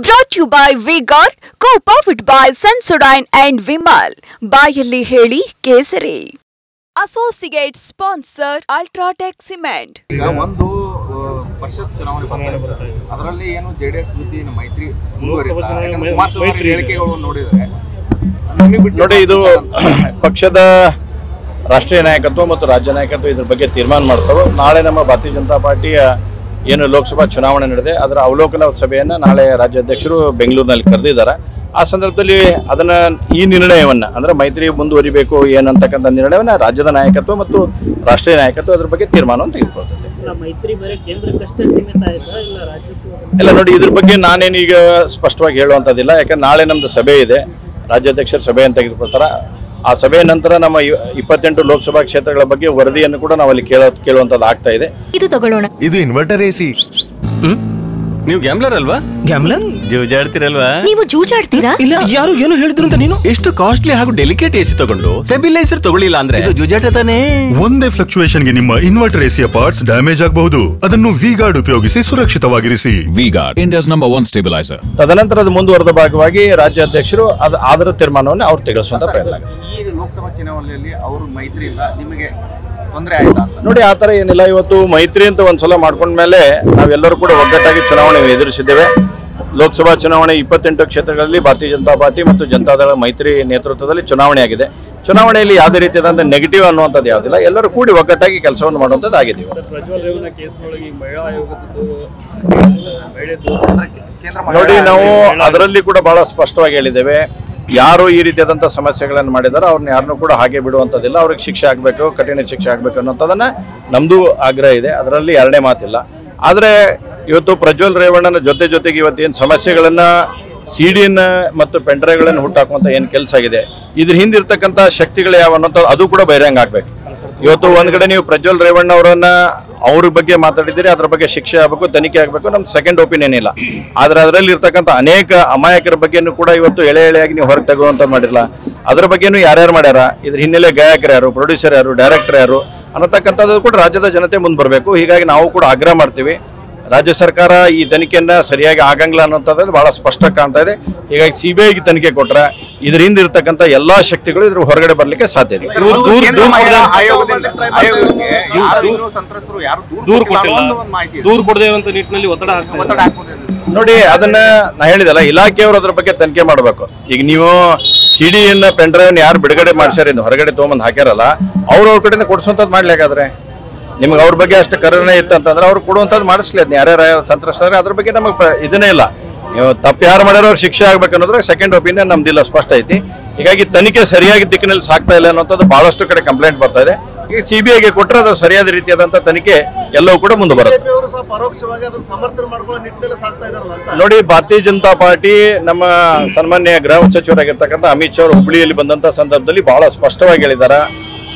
Brought to you by Vigor, co-powered by Sensodyne and Vimal. ಬಾಯಲ್ಲಿ ಹೇಳಿ ಕೇಸರಿ. Associate sponsor Ultratech Cement. ಈಗ ಒಂದು ಪರಿಷತ್ ಚುನಾವಣೆ ಬರ್ತಾ ಇದೆ. ಅದರಲ್ಲಿ ಏನು ಜೆಡಿಎಸ್ ಜೊತೆ ಮೈತ್ರಿ ಮುಂದುವರಿಯುತ್ತಾ ಕುಮಾರಸ್ವಾಮಿ ಹೇಳಿಕೆಗಳನ್ನು ನೋಡಿದರೆ ನೋಡಿ, ಇದು ಪಕ್ಷದ ರಾಷ್ಟ್ರೀಯ ನಾಯಕತ್ವ ಮತ್ತು ರಾಜ್ಯ ನಾಯಕತ್ವ ಇದ್ರ ಬಗ್ಗೆ ತೀರ್ಮಾನ ಮಾಡ್ತಾವೆ. ನಾಳೆ ನಮ್ಮ ಭಾರತೀಯ ಜನತಾ ಪಾರ್ಟಿಯ ಏನು ಲೋಕಸಭಾ ಚುನಾವಣೆ ನಡೆದಿದೆ ಅದರ ಅವಲೋಕನ ಸಭೆಯನ್ನು ನಾಳೆ ರಾಜ್ಯಾಧ್ಯಕ್ಷರು ಬೆಂಗಳೂರಿನಲ್ಲಿ ಕರೆದಿದ್ದಾರೆ. ಆ ಸಂದರ್ಭದಲ್ಲಿ ಅದನ್ನ ಈ ನಿರ್ಣಯವನ್ನ ಅಂದ್ರೆ ಮೈತ್ರಿ ಮುಂದುವರಿಬೇಕು ಏನಂತಕ್ಕಂಥ ನಿರ್ಣಯವನ್ನ ರಾಜ್ಯದ ನಾಯಕತ್ವ ಮತ್ತು ರಾಷ್ಟ್ರೀಯ ನಾಯಕತ್ವ ಅದ್ರ ಬಗ್ಗೆ ತೀರ್ಮಾನವನ್ನು ತೆಗೆದುಕೊಳ್ತದೆ. ಇಲ್ಲ ನೋಡಿ, ಇದ್ರ ಬಗ್ಗೆ ನಾನೇನು ಈಗ ಸ್ಪಷ್ಟವಾಗಿ ಹೇಳುವಂಥದ್ದಿಲ್ಲ. ಯಾಕಂದ್ರೆ ನಾಳೆ ನಮ್ದು ಸಭೆ ಇದೆ, ರಾಜ್ಯಾಧ್ಯಕ್ಷರ ಸಭೆಯನ್ನು ತೆಗೆದುಕೊಳ್ತಾರೆ. ಆ ಸಭೆಯ ನಂತರ ನಮ್ಮ 28 ಲೋಕಸಭಾ ಕ್ಷೇತ್ರಗಳ ಬಗ್ಗೆ ವರದಿಯನ್ನು ಕೂಡ ನಾವು ಅಲ್ಲಿ ಕೇಳುವಂತದ್ದು ಆಗ್ತಾ ಇದೆ. ಇದು ತಗೊಳ್ಳೋಣ. ಇದು ಇನ್ವರ್ಟರ್ ಎಸಿ. ನೀವು ಗ್ಯಾಮ್ಲರ್ ಅಲ್ವಾ? ಗ್ಯಾಮ್ಲರ್ ಜೂಜಾಡ್ತಿರಲ್ವಾ? ನೀವು ಜೂಜಾಡ್ತೀರಾ? ಇಲ್ಲ, ಯಾರು ಏನು ಹೇಳಿದ್ರು ಅಂತ ನೀನು ಎಷ್ಟು ಕಾಸ್ಟ್ಲಿ ಹಾಗೂ ಡೆಲಿಕೇಟ್ ಎಸಿ ತಗೊಂಡು ಸ್ಟೆಬಿಲೈಸರ್ ತಗೊಳ್ಳಿಲ್ಲ ಅಂದ್ರೆ ಇದು ಜೂಜಾಟ ತಾನೇ. ಒಂದೇ ಫ್ಲಕ್ಚುಯೇಷನ್ ಗೆ ನಿಮ್ಮ ಇನ್ವರ್ಟರ್ ಎಸಿಯ ಪಾರ್ಟ್ಸ್ ಡ್ಯಾಮೇಜ್ ಆಗಬಹುದು. ಅದನ್ನು ವಿಗಾರ್ಡ್ ಉಪಯೋಗಿಸಿ ಸುರಕ್ಷಿತವಾಗಿರಿಸಿ. V Guard, India's number 1 stabiliser. ತದನಂತರ ಮುಂದುವರೆದ ಭಾಗವಾಗಿ ರಾಜ್ಯಾಧ್ಯಕ್ಷರು ಅದರ ತೀರ್ಮಾನವನ್ನು ಅವ್ರು ತೆಗೆಸುವಂತ ಪ್ರಯತ್ನ. ಈ ಲೋಕಸಭಾ ಚುನಾವಣೆಯಲ್ಲಿ ಅವರು ಮೈತ್ರಿ ಇಲ್ಲ, ನಿಮಗೆ ತೊಂದರೆ ಆಯ್ತಾ ಅಂತ ನೋಡಿ, ಆ ಥರ ಏನಿಲ್ಲ. ಇವತ್ತು ಮೈತ್ರಿ ಅಂತ ಒಂದ್ಸಲ ಮಾಡ್ಕೊಂಡ್ಮೇಲೆ ನಾವೆಲ್ಲರೂ ಕೂಡ ಒಗ್ಗಟ್ಟಾಗಿ ಚುನಾವಣೆ ಎದುರಿಸಿದ್ದೇವೆ. ಲೋಕಸಭಾ ಚುನಾವಣೆ 28 ಕ್ಷೇತ್ರಗಳಲ್ಲಿ ಭಾರತೀಯ ಜನತಾ ಪಾರ್ಟಿ ಮತ್ತು ಜನತಾದಳ ಮೈತ್ರಿ ನೇತೃತ್ವದಲ್ಲಿ ಚುನಾವಣೆ ಆಗಿದೆ. ಚುನಾವಣೆಯಲ್ಲಿ ಯಾವುದೇ ರೀತಿಯಾದಂಥ ನೆಗೆಟಿವ್ ಅನ್ನುವಂಥದ್ದು ಯಾವುದಿಲ್ಲ. ಎಲ್ಲರೂ ಕೂಡಿ ಒಗ್ಗಟ್ಟಾಗಿ ಕೆಲಸವನ್ನು ಮಾಡುವಂಥದ್ದು ಆಗಿದೆ. ನೋಡಿ, ನಾವು ಅದರಲ್ಲಿ ಕೂಡ ಬಹಳ ಸ್ಪಷ್ಟವಾಗಿ ಹೇಳಿದ್ದೇವೆ. ಯಾರು ಈ ರೀತಿಯಾದಂಥ ಸಮಸ್ಯೆಗಳನ್ನು ಮಾಡಿದಾರೋ ಅವ್ರನ್ನ ಯಾರನ್ನೂ ಕೂಡ ಹಾಗೆ ಬಿಡುವಂಥದ್ದಿಲ್ಲ. ಅವ್ರಿಗೆ ಶಿಕ್ಷೆ ಆಗಬೇಕು, ಕಠಿಣ ಶಿಕ್ಷೆ ಆಗಬೇಕು ಅನ್ನೋಂಥದ್ದನ್ನ ನಮ್ಮದು ಆಗ್ರಹ ಇದೆ. ಅದರಲ್ಲಿ ಎರಡನೇ ಮಾತಿಲ್ಲ. ಆದರೆ ಇವತ್ತು ಪ್ರಜ್ವಲ್ ರೇವಣ್ಣನ ಜೊತೆಗೆ ಇವತ್ತೇನು ಸಮಸ್ಯೆಗಳನ್ನು ಸಿಡಿಯನ್ನು ಮತ್ತು ಪೆಂಡ್ರೈವ್ಗಳನ್ನು ಹುಟ್ಟಾಕುವಂಥ ಏನು ಕೆಲಸ ಆಗಿದೆ, ಇದ್ರ ಹಿಂದಿರ್ತಕ್ಕಂಥ ಶಕ್ತಿಗಳು ಯಾವ ಅನ್ನೋಂಥದ್ದು ಅದು ಕೂಡ ಬಹಿರಂಗ ಆಗಬೇಕು. ಇವತ್ತು ಒಂದು ಕಡೆ ನೀವು ಪ್ರಜ್ವಲ್ ರೇವಣ್ಣ ಅವರನ್ನ ಅವ್ರ ಬಗ್ಗೆ ಮಾತಾಡಿದ್ದೀರಿ, ಅದ್ರ ಬಗ್ಗೆ ಶಿಕ್ಷೆ ಆಗಬೇಕು, ತನಿಖೆ ಆಗಬೇಕು, ನಮ್ದು ಸೆಕೆಂಡ್ ಒಪಿನಿಯನ್ ಇಲ್ಲ. ಆದರೆ ಅದರಲ್ಲಿ ಇರ್ತಕ್ಕಂಥ ಅನೇಕ ಅಮಾಯಕರ ಬಗ್ಗೆನೂ ಕೂಡ ಇವತ್ತು ಎಳೆಯಾಗಿ ನೀವು ಹೊರಗೆ ತೆಗುವಂಥದ್ದು ಮಾಡಿರಲ್ಲ. ಅದ್ರ ಬಗ್ಗೆನೂ ಯಾರ್ಯಾರು ಮಾಡ್ಯಾರ, ಇದ್ರ ಹಿನ್ನೆಲೆ ಗಾಯಕರು ಯಾರು, ಪ್ರೊಡ್ಯೂಸರ್ ಯಾರು, ಡೈರೆಕ್ಟರ್ ಯಾರು ಅನ್ನತಕ್ಕಂಥದ್ದು ಕೂಡ ರಾಜ್ಯದ ಜನತೆ ಮುಂದೆ ಬರಬೇಕು. ಹೀಗಾಗಿ ನಾವು ಕೂಡ ಆಗ್ರಹ ಮಾಡ್ತೀವಿ. ರಾಜ್ಯ ಸರ್ಕಾರ ಈ ತನಿಖೆಯನ್ನ ಸರಿಯಾಗಿ ಆಗಂಗಿಲ್ಲ ಅನ್ನೋಂಥದ್ದು ಬಹಳ ಸ್ಪಷ್ಟ ಕಾಣ್ತಾ ಇದೆ. ಹೀಗಾಗಿ ಸಿಬಿಐಗೆ ತನಿಖೆ ಕೊಟ್ರೆ ಇದ್ರ ಹಿಂದೆ ಇರ್ತಕ್ಕಂಥ ಎಲ್ಲಾ ಶಕ್ತಿಗಳು ಇದ್ರ ಹೊರಗಡೆ ಬರ್ಲಿಕ್ಕೆ ಸಾಧ್ಯ ಇದೆ. ನೋಡಿ, ಅದನ್ನ ನಾ ಹೇಳಿದಲ್ಲ, ಇಲಾಖೆಯವರು ಅದ್ರ ಬಗ್ಗೆ ತನಿಖೆ ಮಾಡಬೇಕು. ಈಗ ನೀವು ಸಿಡಿಯನ್ನ ಪೆಂಡ್ರೈವ್ ಯಾರು ಬಿಡುಗಡೆ ಮಾಡ್ಸ್ಯಾರ, ಹೊರಗಡೆ ತೊಗೊಂಬಂದು ಹಾಕ್ಯಾರಲ್ಲ, ಅವ್ರ ಕಡೆಯಿಂದ ಕೊಡ್ಸುವಂಥದ್ದು ಮಾಡ್ಲಿಕ್ಕಾದ್ರೆ ನಿಮ್ಗೆ ಅವ್ರ ಬಗ್ಗೆ ಅಷ್ಟು ಕರುಣೆ ಇತ್ತು ಅಂತಂದ್ರೆ ಅವ್ರು ಕೊಡುವಂಥದ್ದು ಮಾಡಿಸ್ಲಿ. ಅದನ್ನ ಯಾರ್ಯಾರು ಸಂತ್ರಸ್ತಾರೆ ಅದ್ರ ಬಗ್ಗೆ ನಮಗೆ ಇದನ್ನೇ ಇಲ್ಲ. ನೀವು ತಪ್ಪು ಯಾರು ಮಾಡ್ಯಾರೋ ಅವ್ರು ಶಿಕ್ಷೆ ಆಗ್ಬೇಕನ್ನೋದ್ರೆ ಸೆಕೆಂಡ್ ಒಪಿನಿಯನ್ ನಮ್ದಿಲ್ಲ, ಸ್ಪಷ್ಟ ಐತಿ. ಹೀಗಾಗಿ ತನಿಖೆ ಸರಿಯಾಗಿ ದಿಕ್ಕಿನಲ್ಲಿ ಸಾಕ್ತಾ ಇಲ್ಲ ಅನ್ನೋಂಥದ್ದು ಬಹಳಷ್ಟು ಕಡೆ ಕಂಪ್ಲೇಂಟ್ ಬರ್ತಾ ಇದೆ. ಈಗ ಸಿಬಿಐಗೆ ಕೊಟ್ಟರೆ ಅದು ಸರಿಯಾದ ರೀತಿಯಾದಂಥ ತನಿಖೆ ಎಲ್ಲವೂ ಕೂಡ ಮುಂದೆ ಬರುತ್ತೆ. ನೋಡಿ, ಭಾರತೀಯ ಜನತಾ ಪಾರ್ಟಿ ನಮ್ಮ ಸನ್ಮಾನ್ಯ ಗೃಹ ಸಚಿವರಾಗಿರ್ತಕ್ಕಂಥ ಅಮಿತ್ ಶಾ ಅವರು ಹುಬ್ಬಳ್ಳಿಯಲ್ಲಿ ಬಂದಂಥ ಸಂದರ್ಭದಲ್ಲಿ ಬಹಳ ಸ್ಪಷ್ಟವಾಗಿ ಹೇಳಿದ್ದಾರೆ,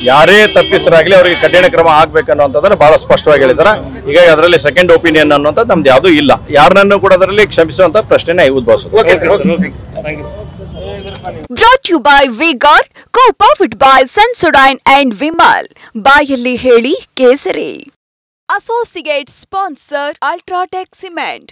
ಯಾರೇ ತಪ್ಪಿಸರಾಗ್ಲಿ ಅವರಿಗೆ ಕಠಿಣ ಕ್ರಮ ಆಗ್ಬೇಕನ್ನುವಂಥದ್ದನ್ನು ಬಹಳ ಸ್ಪಷ್ಟವಾಗಿ ಹೇಳಿದ್ದಾರೆ. ಹೀಗಾಗಿ ಅದರಲ್ಲಿ ಸೆಕೆಂಡ್ ಒಪಿನಿಯನ್ ಅನ್ನುವಂಥದ್ದು ನಮ್ದು ಯಾವುದೂ ಇಲ್ಲ. ಯಾರನ್ನೂ ಕೂಡ ಅದರಲ್ಲಿ ಕ್ಷಮಿಸುವಂತ ಪ್ರಶ್ನೆನೇ ಉದ್ಭವಿಸುತ್ತೆ. Brought to you by Vigor, co-powered by Sensodyne and Vimal. ಬಾಯಲ್ಲಿ ಹೇಳಿ ಕೇಸರಿ. Associate sponsor Ultratech Cement.